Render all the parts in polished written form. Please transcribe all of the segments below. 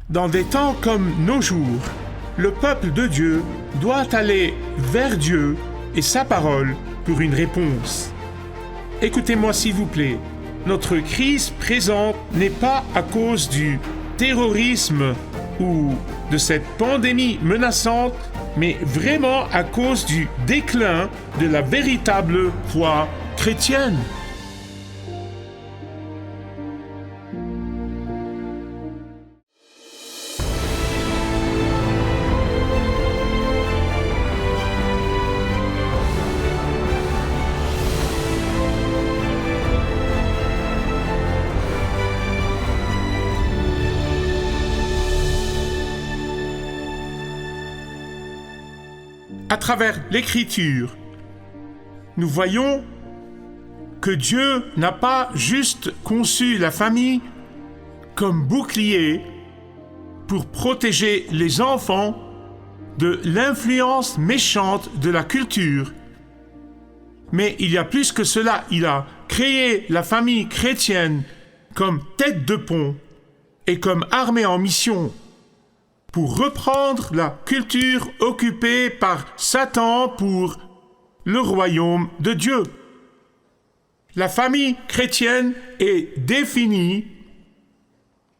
Dans des temps comme nos jours, le peuple de Dieu doit aller vers Dieu et sa parole pour une réponse. Écoutez-moi s'il vous plaît, notre crise présente n'est pas à cause du terrorisme ou de cette pandémie menaçante, mais vraiment à cause du déclin de la véritable foi chrétienne. À travers l'Écriture, nous voyons que Dieu n'a pas juste conçu la famille comme bouclier pour protéger les enfants de l'influence méchante de la culture. Mais il y a plus que cela, il a créé la famille chrétienne comme tête de pont et comme armée en mission pour reprendre la culture occupée par Satan pour le royaume de Dieu. La famille chrétienne est définie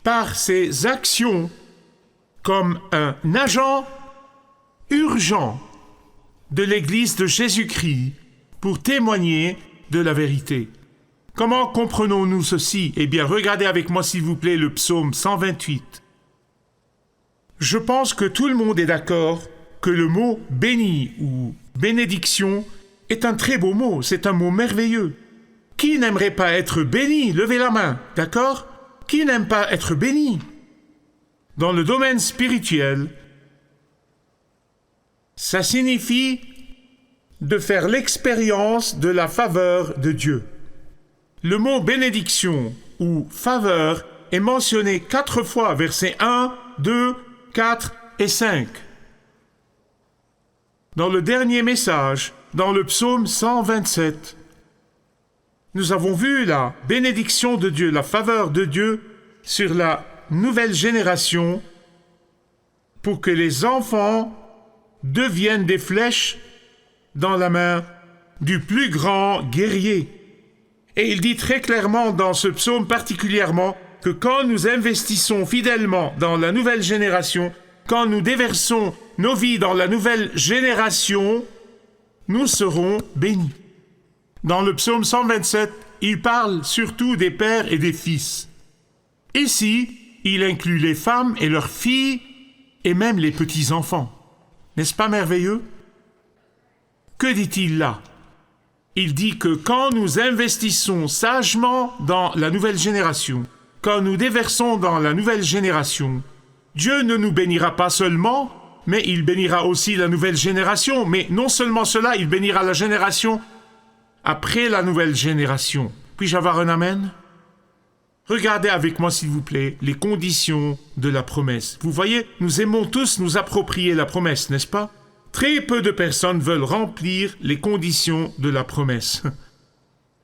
par ses actions comme un agent urgent de l'Église de Jésus-Christ pour témoigner de la vérité. Comment comprenons-nous ceci? Eh bien, regardez avec moi s'il vous plaît le psaume 128. Je pense que tout le monde est d'accord que le mot « béni » ou « bénédiction » est un très beau mot, c'est un mot merveilleux. Qui n'aimerait pas être béni? Levez la main, d'accord? Qui n'aime pas être béni? Dans le domaine spirituel, ça signifie de faire l'expérience de la faveur de Dieu. Le mot « bénédiction » ou « faveur » est mentionné 4 fois, versets 1, 2, 4 et 5. Dans le dernier message, dans le psaume 127, nous avons vu la bénédiction de Dieu, la faveur de Dieu sur la nouvelle génération pour que les enfants deviennent des flèches dans la main du plus grand guerrier. Et il dit très clairement dans ce psaume particulièrement que quand nous investissons fidèlement dans la nouvelle génération, quand nous déversons nos vies dans la nouvelle génération, nous serons bénis. Dans le psaume 127, il parle surtout des pères et des fils. Ici, il inclut les femmes et leurs filles et même les petits-enfants. N'est-ce pas merveilleux? Que dit-il là? Il dit que quand nous investissons sagement dans la nouvelle génération, quand nous déversons dans la nouvelle génération, Dieu ne nous bénira pas seulement, mais il bénira aussi la nouvelle génération. Mais non seulement cela, il bénira la génération après la nouvelle génération. Puis-je avoir un amen? Regardez avec moi, s'il vous plaît, les conditions de la promesse. Vous voyez, nous aimons tous nous approprier la promesse, n'est-ce pas? Très peu de personnes veulent remplir les conditions de la promesse.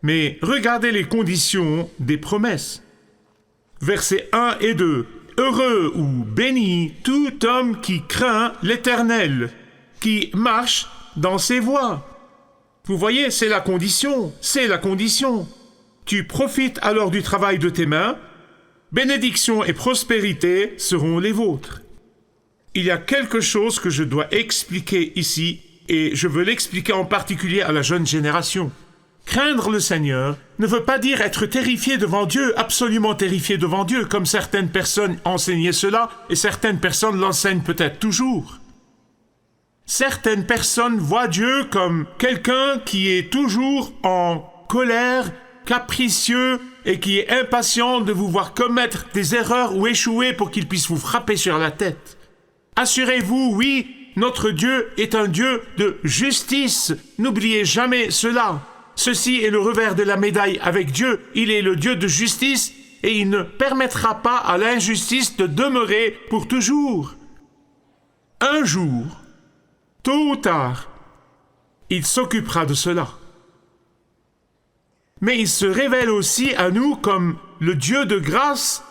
Mais regardez les conditions des promesses. Versets 1 et 2. Heureux ou béni tout homme qui craint l'Éternel, qui marche dans ses voies. Vous voyez, c'est la condition, c'est la condition. Tu profites alors du travail de tes mains, bénédiction et prospérité seront les vôtres. Il y a quelque chose que je dois expliquer ici, et je veux l'expliquer en particulier à la jeune génération. Craindre le Seigneur ne veut pas dire être terrifié devant Dieu, absolument terrifié devant Dieu, comme certaines personnes enseignaient cela, et certaines personnes l'enseignent peut-être toujours. Certaines personnes voient Dieu comme quelqu'un qui est toujours en colère, capricieux, et qui est impatient de vous voir commettre des erreurs ou échouer pour qu'il puisse vous frapper sur la tête. Assurez-vous, oui, notre Dieu est un Dieu de justice. N'oubliez jamais cela. Ceci est le revers de la médaille avec Dieu. Il est le Dieu de justice et il ne permettra pas à l'injustice de demeurer pour toujours. Un jour, tôt ou tard, il s'occupera de cela. Mais il se révèle aussi à nous comme le Dieu de grâce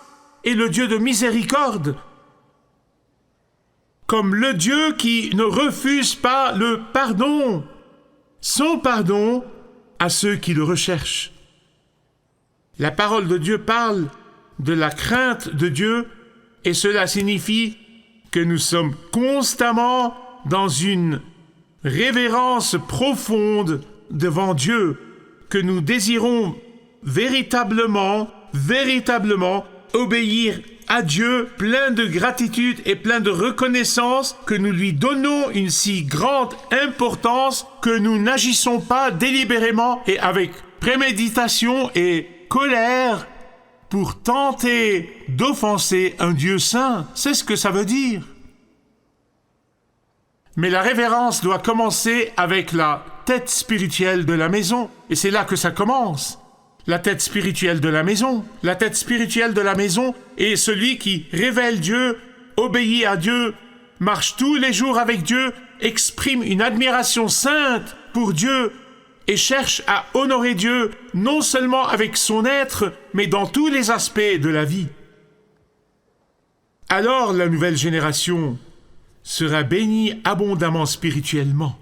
et le Dieu de miséricorde. comme le Dieu qui ne refuse pas le pardon, son pardon à ceux qui le recherchent. La parole de Dieu parle de la crainte de Dieu et cela signifie que nous sommes constamment dans une révérence profonde devant Dieu, que nous désirons véritablement obéir à Dieu, plein de gratitude et plein de reconnaissance, que nous lui donnons une si grande importance que nous n'agissons pas délibérément et avec préméditation et colère pour tenter d'offenser un Dieu saint. C'est ce que ça veut dire. Mais la révérence doit commencer avec la tête spirituelle de la maison. Et c'est là que ça commence. La tête spirituelle de la maison. La tête spirituelle de la maison est celui qui révèle Dieu, obéit à Dieu, marche tous les jours avec Dieu, exprime une admiration sainte pour Dieu et cherche à honorer Dieu non seulement avec son être, mais dans tous les aspects de la vie. Alors la nouvelle génération sera bénie abondamment spirituellement.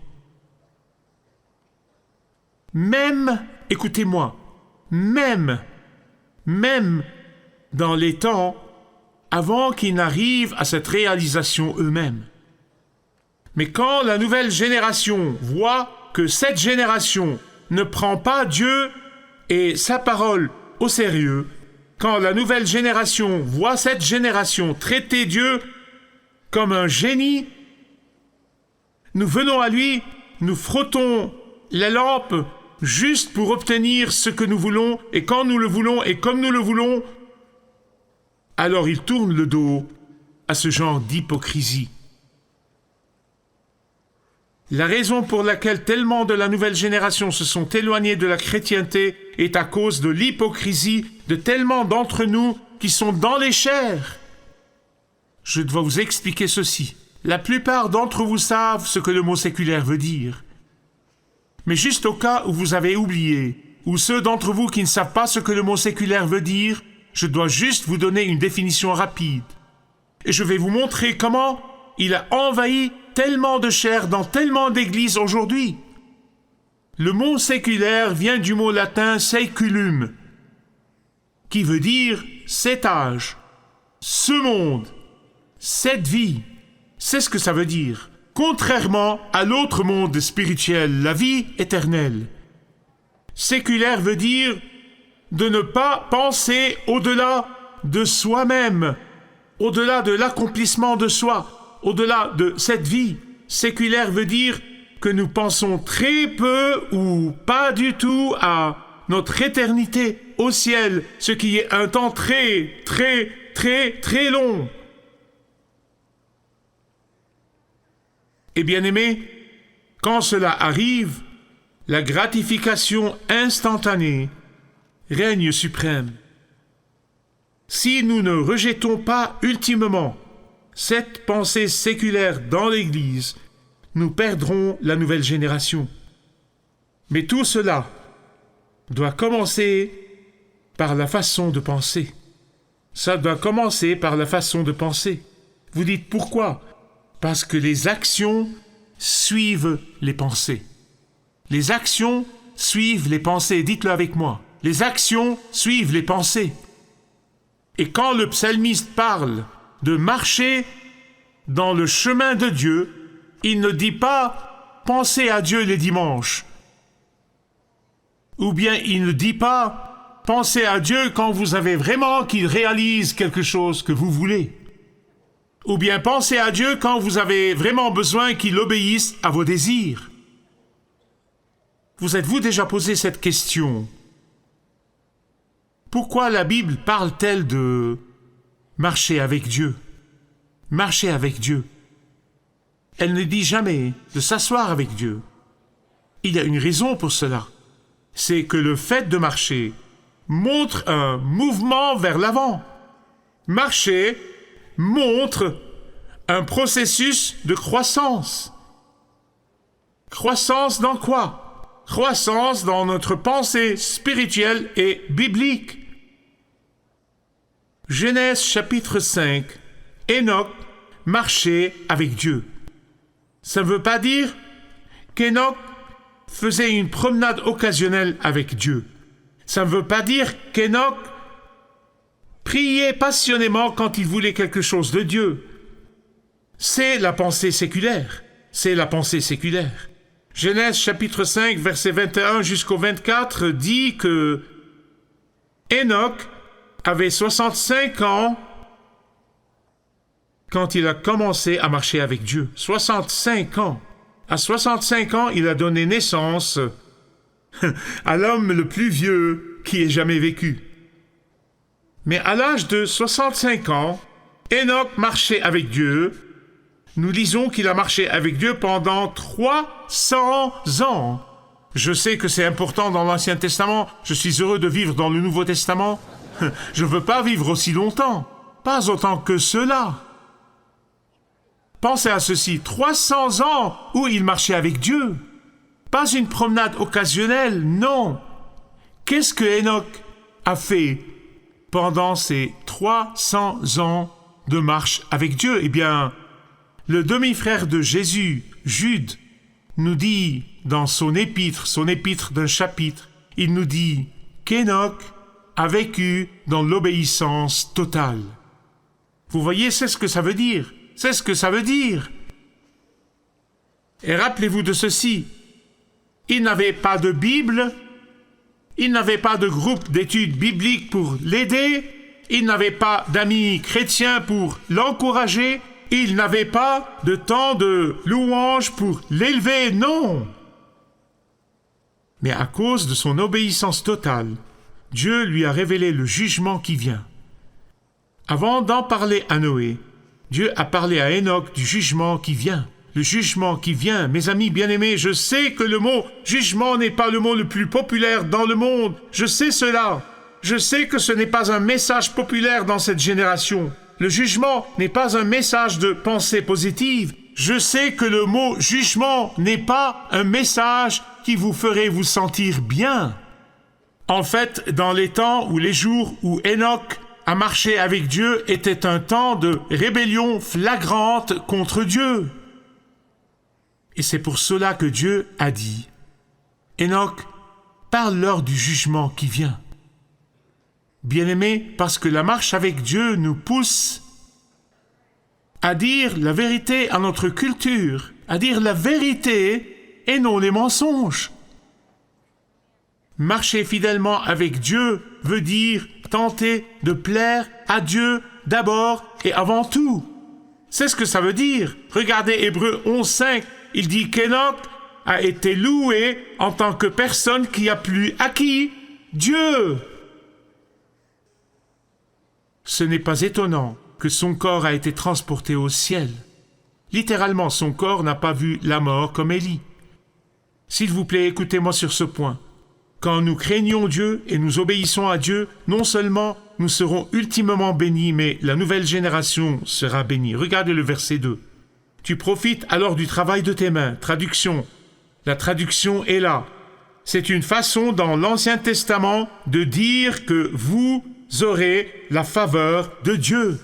Même, écoutez-moi, même dans les temps avant qu'ils n'arrivent à cette réalisation eux-mêmes. Mais quand la nouvelle génération voit que cette génération ne prend pas Dieu et sa parole au sérieux, quand la nouvelle génération voit cette génération traiter Dieu comme un génie, nous venons à lui, nous frottons la lampe juste pour obtenir ce que nous voulons, et quand nous le voulons et comme nous le voulons, alors il tourne le dos à ce genre d'hypocrisie. La raison pour laquelle tellement de la nouvelle génération se sont éloignés de la chrétienté est à cause de l'hypocrisie de tellement d'entre nous qui sont dans les chairs. Je dois vous expliquer ceci. La plupart d'entre vous savent ce que le mot séculaire veut dire. Mais juste au cas où vous avez oublié, ou ceux d'entre vous qui ne savent pas ce que le mot séculaire veut dire, je dois juste vous donner une définition rapide. Et je vais vous montrer comment il a envahi tellement de chair dans tellement d'églises aujourd'hui. Le mot séculaire vient du mot latin saeculum, qui veut dire cet âge, ce monde, cette vie. C'est ce que ça veut dire. Contrairement à l'autre monde spirituel, la vie éternelle. Séculaire veut dire de ne pas penser au-delà de soi-même, au-delà de l'accomplissement de soi, au-delà de cette vie. Séculaire veut dire que nous pensons très peu ou pas du tout à notre éternité au ciel, ce qui est un temps très long. Et bien aimé, quand cela arrive, la gratification instantanée règne suprême. Si nous ne rejetons pas ultimement cette pensée séculaire dans l'Église, nous perdrons la nouvelle génération. Mais tout cela doit commencer par la façon de penser. Ça doit commencer par la façon de penser. Vous dites pourquoi ? Parce que les actions suivent les pensées. Les actions suivent les pensées. Dites-le avec moi. Les actions suivent les pensées. Et quand le psalmiste parle de marcher dans le chemin de Dieu, il ne dit pas « pensez à Dieu les dimanches ». Ou bien il ne dit pas « pensez à Dieu quand vous avez vraiment qu'il réalise quelque chose que vous voulez ». Ou bien pensez à Dieu quand vous avez vraiment besoin qu'il obéisse à vos désirs. Vous êtes-vous déjà posé cette question ? Pourquoi la Bible parle-t-elle de marcher avec Dieu ? Marcher avec Dieu. Elle ne dit jamais de s'asseoir avec Dieu. Il y a une raison pour cela. C'est que le fait de marcher montre un mouvement vers l'avant. Marcher montre un processus de croissance. Croissance dans quoi ? Croissance dans notre pensée spirituelle et biblique. Genèse chapitre 5. Enoch marchait avec Dieu. Ça ne veut pas dire qu'Enoch faisait une promenade occasionnelle avec Dieu. Ça ne veut pas dire qu'Enoch priait passionnément quand il voulait quelque chose de Dieu. C'est la pensée séculaire. C'est la pensée séculaire. Genèse chapitre 5, verset 21 jusqu'au 24 dit que Enoch avait 65 ans quand il a commencé à marcher avec Dieu. 65 ans. À 65 ans, il a donné naissance à l'homme le plus vieux qui ait jamais vécu. Mais à l'âge de 65 ans, Enoch marchait avec Dieu. Nous lisons qu'il a marché avec Dieu pendant 300 ans. Je sais que c'est important dans l'Ancien Testament. Je suis heureux de vivre dans le Nouveau Testament. Je ne veux pas vivre aussi longtemps. Pas autant que cela. Pensez à ceci, 300 ans où il marchait avec Dieu. Pas une promenade occasionnelle, non. Qu'est-ce que Enoch a fait pendant ces 300 ans de marche avec Dieu? Eh bien, le demi-frère de Jésus, Jude, nous dit dans son épître d'un chapitre, il nous dit qu'Enoch a vécu dans l'obéissance totale. Vous voyez, c'est ce que ça veut dire. C'est ce que ça veut dire. Et rappelez-vous de ceci. Il n'avait pas de Bible, il n'avait pas de groupe d'études bibliques pour l'aider, il n'avait pas d'amis chrétiens pour l'encourager, il n'avait pas de temps de louange pour l'élever, non. Mais à cause de son obéissance totale, Dieu lui a révélé le jugement qui vient. Avant d'en parler à Noé, Dieu a parlé à Enoch du jugement qui vient. Le jugement qui vient, mes amis bien-aimés, je sais que le mot « jugement » n'est pas le mot le plus populaire dans le monde. Je sais cela. Je sais que ce n'est pas un message populaire dans cette génération. Le jugement n'est pas un message de pensée positive. Je sais que le mot « jugement » n'est pas un message qui vous ferait vous sentir bien. En fait, dans les temps ou les jours où Enoch a marché avec Dieu était un temps de rébellion flagrante contre Dieu. Et c'est pour cela que Dieu a dit « Enoch, parle-leur du jugement qui vient. » Bien-aimés, parce que la marche avec Dieu nous pousse à dire la vérité à notre culture, à dire la vérité et non les mensonges. Marcher fidèlement avec Dieu veut dire tenter de plaire à Dieu d'abord et avant tout. C'est ce que ça veut dire. Regardez Hébreux 11.5. Il dit qu'Enoch a été loué en tant que personne qui a plu à qui? Dieu. Ce n'est pas étonnant que son corps a été transporté au ciel. Littéralement, son corps n'a pas vu la mort comme Élie. S'il vous plaît, écoutez-moi sur ce point. Quand nous craignons Dieu et nous obéissons à Dieu, non seulement nous serons ultimement bénis, mais la nouvelle génération sera bénie. Regardez le verset 2. Tu profites alors du travail de tes mains. Traduction. La traduction est là. C'est une façon dans l'Ancien Testament de dire que vous aurez la faveur de Dieu.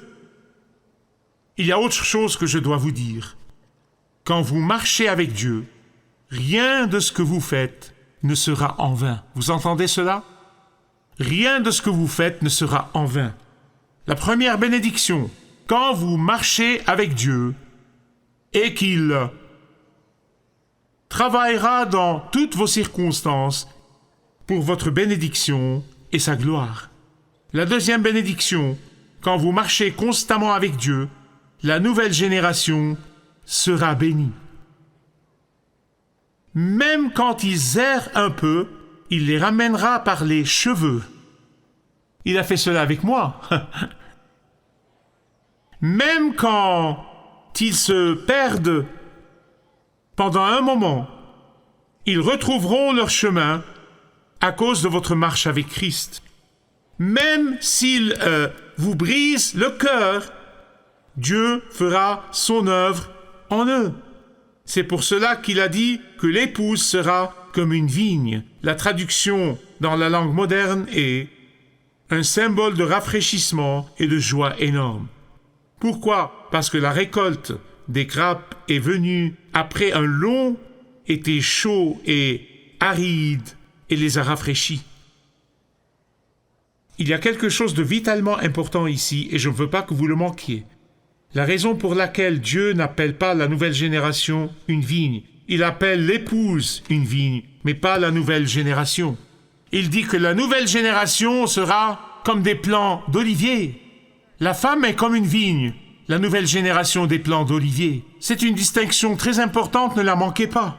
Il y a autre chose que je dois vous dire. Quand vous marchez avec Dieu, rien de ce que vous faites ne sera en vain. Vous entendez cela? Rien de ce que vous faites ne sera en vain. La première bénédiction, quand vous marchez avec Dieu, est qu'il travaillera dans toutes vos circonstances pour votre bénédiction et sa gloire. La deuxième bénédiction, quand vous marchez constamment avec Dieu, la nouvelle génération sera bénie. Même quand ils errent un peu, il les ramènera par les cheveux. Il a fait cela avec moi. Même quand ils se perdent pendant un moment, ils retrouveront leur chemin à cause de votre marche avec Christ. Même s'ils vous brisent le cœur, Dieu fera son œuvre en eux. C'est pour cela qu'il a dit que l'épouse sera comme une vigne. La traduction dans la langue moderne est un symbole de rafraîchissement et de joie énorme. Pourquoi? Parce que la récolte des grappes est venue après un long été chaud et aride et les a rafraîchis. Il y a quelque chose de vitalement important ici et je ne veux pas que vous le manquiez. La raison pour laquelle Dieu n'appelle pas la nouvelle génération une vigne, il appelle l'épouse une vigne, mais pas la nouvelle génération. Il dit que la nouvelle génération sera comme des plants d'olivier. La femme est comme une vigne, la nouvelle génération des plants d'olivier. C'est une distinction très importante, ne la manquez pas.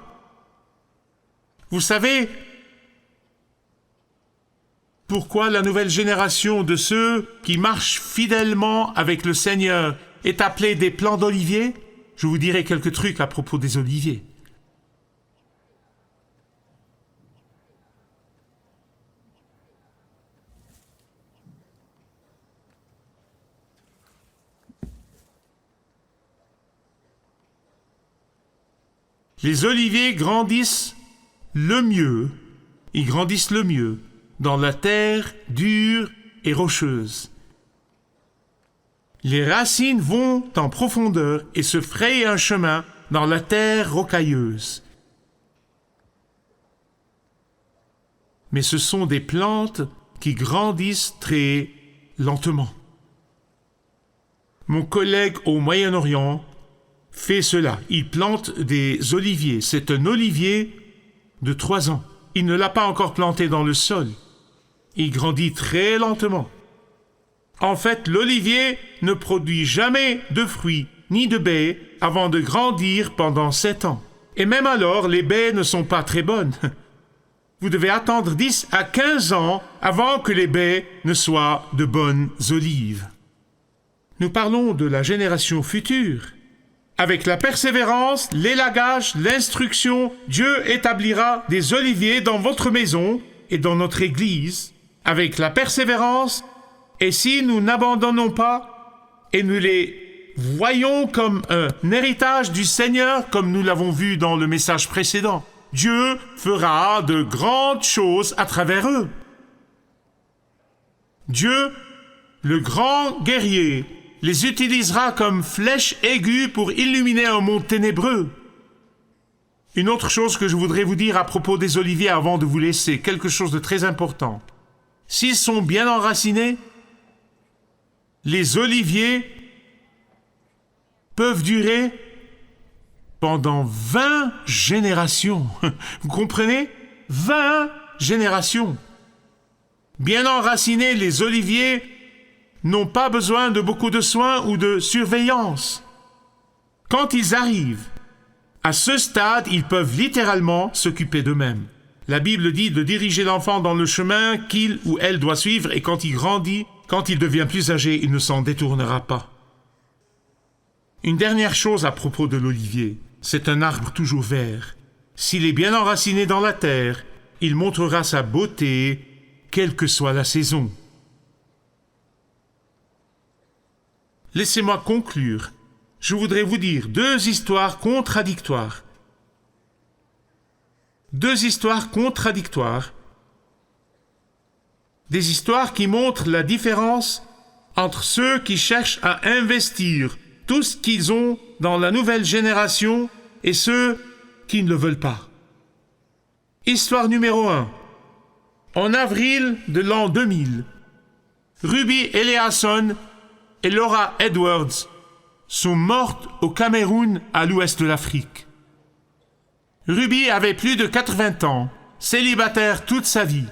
Vous savez pourquoi la nouvelle génération de ceux qui marchent fidèlement avec le Seigneur est appelée des plants d'olivier? Je vous dirai quelques trucs à propos des oliviers. Les oliviers grandissent le mieux, ils grandissent le mieux dans la terre dure et rocheuse. Les racines vont en profondeur et se frayent un chemin dans la terre rocailleuse. Mais ce sont des plantes qui grandissent très lentement. Mon collègue au Moyen-Orient fait cela. Il plante des oliviers. C'est un olivier de 3 ans. Il ne l'a pas encore planté dans le sol. Il grandit très lentement. En fait, l'olivier ne produit jamais de fruits ni de baies avant de grandir pendant 7 ans. Et même alors, les baies ne sont pas très bonnes. Vous devez attendre 10 à 15 ans avant que les baies ne soient de bonnes olives. Nous parlons de la génération future. Avec la persévérance, l'élagage, l'instruction, Dieu établira des oliviers dans votre maison et dans notre Église. Avec la persévérance, et si nous n'abandonnons pas et nous les voyons comme un héritage du Seigneur, comme nous l'avons vu dans le message précédent, Dieu fera de grandes choses à travers eux. Dieu, le grand guerrier, les utilisera comme flèches aiguës pour illuminer un monde ténébreux. Une autre chose que je voudrais vous dire à propos des oliviers avant de vous laisser, quelque chose de très important. S'ils sont bien enracinés, les oliviers peuvent durer pendant 20 générations. Vous comprenez? 20 générations. Bien enracinés, les oliviers n'ont pas besoin de beaucoup de soins ou de surveillance. Quand ils arrivent à ce stade, ils peuvent littéralement s'occuper d'eux-mêmes. La Bible dit de diriger l'enfant dans le chemin qu'il ou elle doit suivre et quand il grandit, quand il devient plus âgé, il ne s'en détournera pas. Une dernière chose à propos de l'olivier, c'est un arbre toujours vert. S'il est bien enraciné dans la terre, il montrera sa beauté, quelle que soit la saison. Laissez-moi conclure. Je voudrais vous dire 2 histoires contradictoires. 2 histoires contradictoires. Des histoires qui montrent la différence entre ceux qui cherchent à investir tout ce qu'ils ont dans la nouvelle génération et ceux qui ne le veulent pas. Histoire numéro 1. En avril de l'an 2000, Ruby Eliasson et Laura Edwards sont mortes au Cameroun à l'ouest de l'Afrique. Ruby avait plus de 80 ans, célibataire toute sa vie.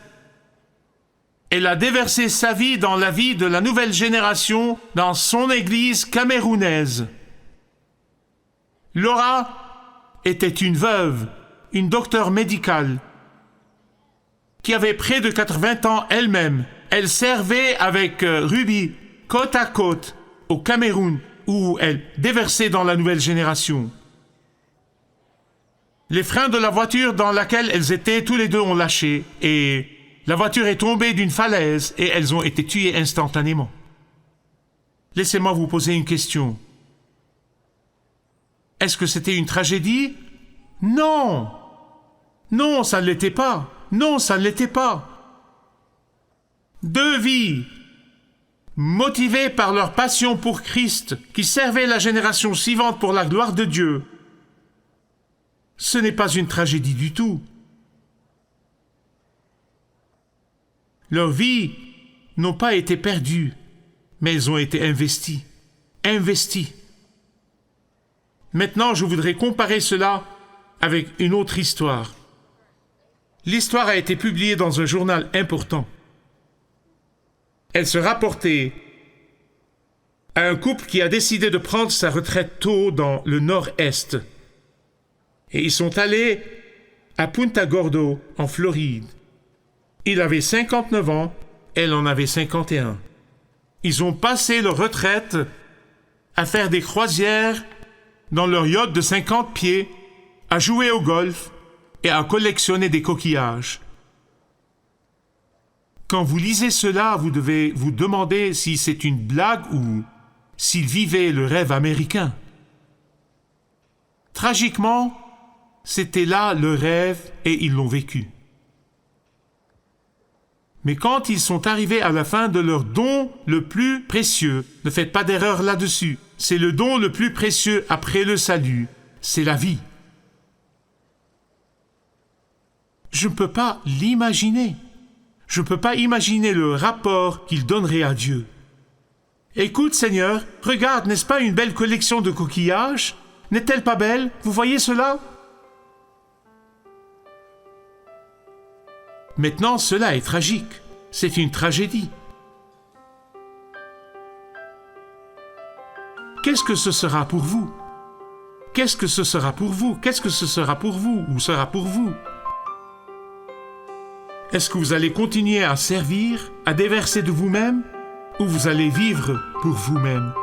Elle a déversé sa vie dans la vie de la nouvelle génération dans son église camerounaise. Laura était une veuve, une docteure médicale, qui avait près de 80 ans elle-même. Elle servait avec Ruby côte à côte au Cameroun, où elle déversait dans la nouvelle génération. Les freins de la voiture dans laquelle elles étaient, tous les deux ont lâché et la voiture est tombée d'une falaise et elles ont été tuées instantanément. Laissez-moi vous poser une question. Est-ce que c'était une tragédie? Non! Non, ça ne l'était pas. Non, ça ne l'était pas. 2 vies, motivés par leur passion pour Christ, qui servaient la génération suivante pour la gloire de Dieu. Ce n'est pas une tragédie du tout. Leurs vies n'ont pas été perdues, mais elles ont été investies. Maintenant, je voudrais comparer cela avec une autre histoire. L'histoire a été publiée dans un journal important. Elle se rapportait à un couple qui a décidé de prendre sa retraite tôt dans le nord-est. Et ils sont allés à Punta Gordo, en Floride. Il avait 59 ans, elle en avait 51. Ils ont passé leur retraite à faire des croisières dans leur yacht de 50 pieds, à jouer au golf et à collectionner des coquillages. Quand vous lisez cela, vous devez vous demander si c'est une blague ou s'ils vivaient le rêve américain. Tragiquement, c'était là le rêve et ils l'ont vécu. Mais quand ils sont arrivés à la fin de leur don le plus précieux, ne faites pas d'erreur là-dessus, c'est le don le plus précieux après le salut, c'est la vie. Je ne peux pas l'imaginer. Je ne peux pas imaginer le rapport qu'ils donneraient à Dieu. Écoute, Seigneur, regarde, n'est-ce pas une belle collection de coquillages? N'est-elle pas belle? Vous voyez cela? Maintenant, cela est tragique. C'est une tragédie. Qu'est-ce que ce sera pour vous? Qu'est-ce que ce sera pour vous? Qu'est-ce que ce sera pour vous ou sera pour vous? Est-ce que vous allez continuer à servir, à déverser de vous-même, ou vous allez vivre pour vous-même?